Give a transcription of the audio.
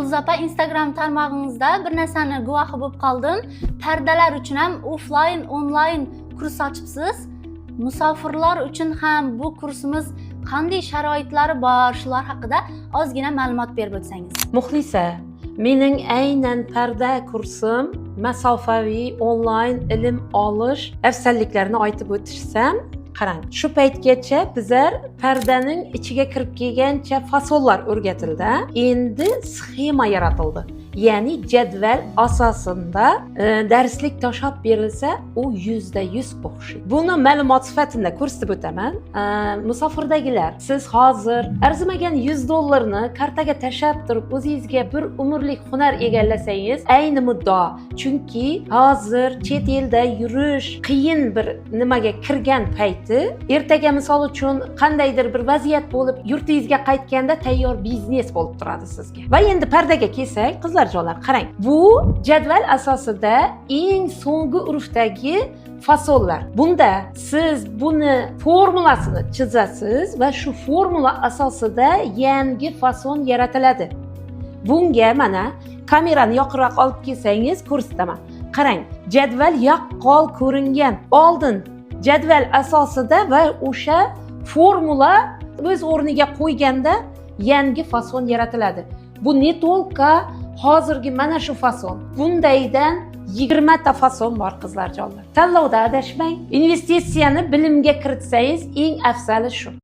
Yulduz opa, Instagram tarmog'ingizda bir narsani guvohi bo'lib qoldim. Pardalar uchun ham offline, online kurs ochibsiz. Musofirlar uchun ham bu kursimiz qanday sharoitlari bor, shular haqida ozgina ma'lumot berib o'tsangiz. Muxlisa, mening aynan parda kursim masofaviy onlayn ilm olish afzalliklarini aytib o'tishsam, qarang, shu paytgacha bizlar pardaning ichiga kirib kelgancha fasollar o'rgatildi. Endi sxema yaratildi. Ya'ni jadval asosida darslik tashlab berilsa, u 100% o'xshaydi. Buni ma'lumot sifatida ko'rsatib o'taman. Musofirdagilar, siz hozir arzimagan $100 kartaga tashlab turib, o'zingizga bir umrlik hunar egallasangiz, ayni muddao. Chunki hozir chet elda yurish qiyin bir nimaga kirgan payti, ertaga misol uchun qandaydir bir vaziyat bo'lib, yurtingizga qaytganda tayyor biznes bo'lib turadi sizga. Va endi pardaga kelsak, qizlar qarang, bu jadval asosida eng so'nggi urfdagi fasollar. Bunda siz buni formulasini chizasiz va shu formula asosida yangi fason yaratiladi. Bunga mana kamerani yoqroq olib kelsangiz ko'rsataman. Qarang, jadval yaqqol ko'ringan. Oldin jadval asosida va o'sha formula o'z o'rniga qo'yganda yangi fason yaratiladi. Bu ne tolqa hozirgi mana shu fason. Bundaydan 20 ta fason bor qizlar jonlar. Tanlovda adashmang. Investitsiyani bilimga kiritsangiz eng afzali shu.